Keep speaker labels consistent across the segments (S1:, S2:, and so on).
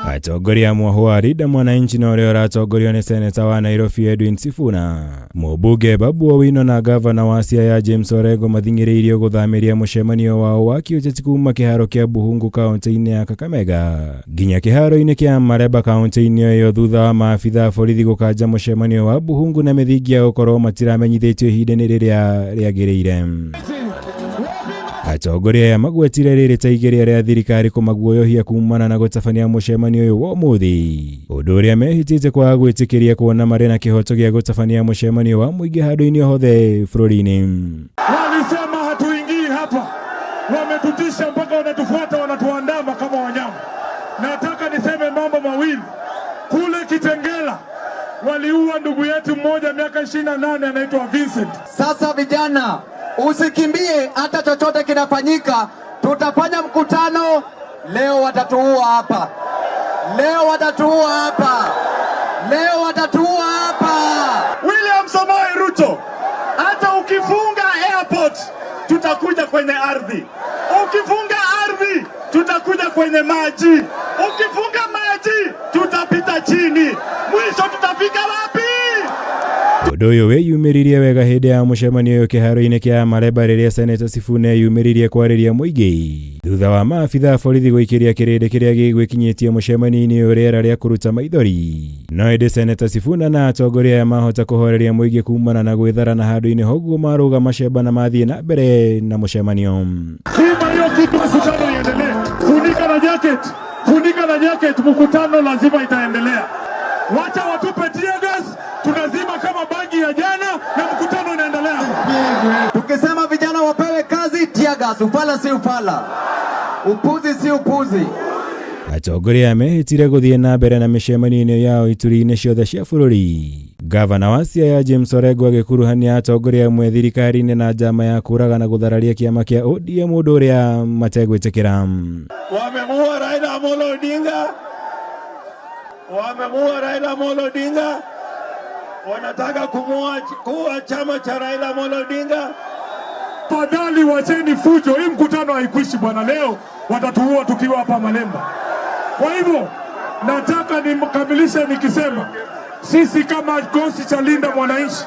S1: Atongoria mwaho Linda Mwananchi na uria uratongorio ni seneta wa Nairobi Edwin Sifuna, mũmbunge Babu Owino na gavana wa Siaya James Orengo mathing'ĩrĩirio gũthamiria mũcemanio wao wa kĩũteti kuma kĩharo kĩa Buhungu kaunti-inĩ ya Kakamega nginya kĩharo-inĩ kĩa Mareba kaunti-inĩ ĩyo thutha wa maabitha borithi gũkanja mũcemanio wa Buhungu na mĩthingi ya gũkorwo matiramenyithĩtio ihinda-inĩ rĩrĩa rĩagĩrĩire. Atongoria aya magwetire rĩrĩ ta igeria rĩa thirikari kũmaguoyohia kumana na gũtabania mũcemanio ũyũ wa ũmũthĩ, ũndũ ũrĩa mehĩtĩte kwaga gwĩtĩkĩria kuona marĩ na kĩhoto gĩa gũtabania mũcemanio wa mũingĩ handũ-inĩ hothe bũrũri-inĩ.
S2: Walisema hatuingii hapa, wametutisha mpaka wanatufuata, wanatuandama kama wanyama. Nataka niseme mambo mawili. Kule Kitengela waliua ndugu yetu mmoja miaka 28 anaitwa Vincent.
S3: Sasa vijana, usikimbie, hata chochote kinafanyika. Tutafanya mkutano leo, watatuua hapa. Leo watatuua hapa. Leo watatuua hapa.
S2: William Samoei Ruto, hata ukifunga airport tutakuja kwenye ardhi. Ukifunga ardhi tutakuja kwenye maji. Ukifunga maji tutapita chini. Mwisho tutafika wapi?
S1: Ũndũ ũyũ wĩyumĩririe wega hĩndĩ ya mũcemanio ũyũ kĩharo-inĩ kĩa Mareba rĩrĩa seneta Sifuna eyumĩririe kwarĩria mũingĩ thutha wa maabitha borithi gũikĩria kĩrĩndĩ kĩrĩa gĩgwĩkinyĩtie mũcemanio-inĩ ũyũ rĩera rĩa kũruta maithori. No hĩndĩ seneta Sifuna na atongoria aya mahota kũhoreria mũingĩ kumana na gwĩthara na handũ-inĩ hoguo marũga macemba na mathiĩ na mbere na mũcemanio.
S2: Sima hiyo kitu, mkutano iendelee. Funika na jacket. Funika na jacket, mkutano lazima itaendelea. Wacha watupe tear gas, tunazima kama bagi ya jana na mkutano unaendelea.
S3: Tukisema vijana wapewe kazi, tear gas, ufala si ufala. Upuzi si upuzi.
S1: Atongoria mehĩtire gũthiĩ na mbere na mĩcemanio yao ituri-inĩ ciothe cia bũrũri. Gavana wa Siaya James Orengo agĩkuruhania atongoria amwe thirikari-inĩ na njama ya kũraga na gũthararia kĩama kĩa ODM, mũndũ ũrĩa mategwĩtĩkĩra.
S2: Wamemuua Raila Amolo Odinga. Wamemuua Raila Amolo Odinga. Wanataka kuua chama cha Raila Amolo Odinga. Fadhali wacheni fujo, hii mkutano haikuishi bwana. Leo watatuua tukiwa hapa Malemba. Kwa hivyo nataka nimkamilishe nikisema sisi kama kikosi cha Linda Mwananchi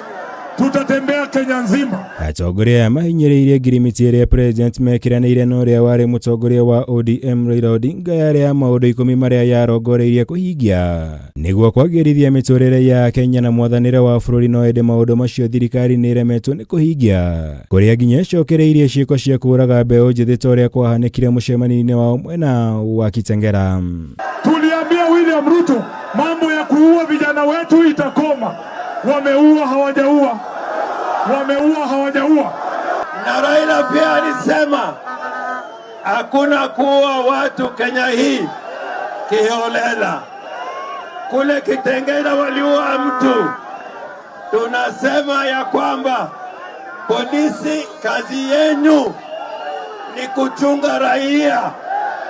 S2: tutatembea Kenya nzima.
S1: Atongoria mahinyĩrĩirie ngirimiti ĩrĩa president mekiranĩire na ũrĩa warĩ mũtongoria wa ODM Raila Odinga yarĩ ya maũndũ 10 marĩa yarongoreirie kũhingia nĩguo kwagĩrithia mĩtũrĩre ya Kenya na mwathanĩre wa bũrũri. No ĩndĩ maũndũ macio thirikari nĩ ĩremetwo nĩ kũhingia, kũrĩa nginya cokereirie ciĩko cia kũraga mbeũ njĩthĩ ta ũrĩa kwahanĩkire mũcemanio-inĩ wa mwena wa Kitengela.
S2: Tuliambia William Ruto mambo ya kuua vijana wetu itakoma. Wameua hawajaua. Wameua hawajaua.
S4: Na Raila pia alisema hakuna kuua watu Kenya hii kiholela. Kule Kitengela waliua mtu. Tunasema ya kwamba polisi kazi yenu ni kuchunga raia.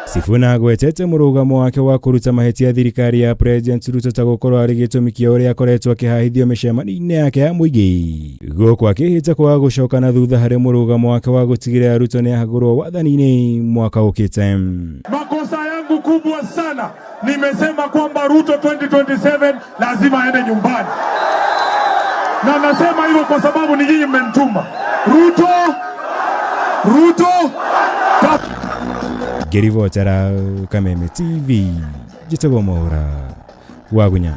S1: Sifuna agwetete mũrũgamo wake wa kũruta mahĩtia thirikari ya President Ruto ta gũkorwo arĩ gĩtũmi kĩa ũrĩa akoretwo akĩhahithio mĩcemanio-inĩ yake ya mũingĩ, gũkũ akĩhĩta kwaga gũcoka na thutha harĩ mũrũgamo wake wa gũtigĩrĩra Ruto nĩ ahagũrwo wathani-inĩ mwaka ũkĩte.
S2: Makosa yangu kubwa sana, nimesema kwamba Ruto 2027 lazima aende nyumbani, na nasema hivyo kwa sababu ni nyinyi mmemtuma Ruto.
S1: Ngĩribotera Kameme TV, njĩtagwo Mwaũra wa Gunya.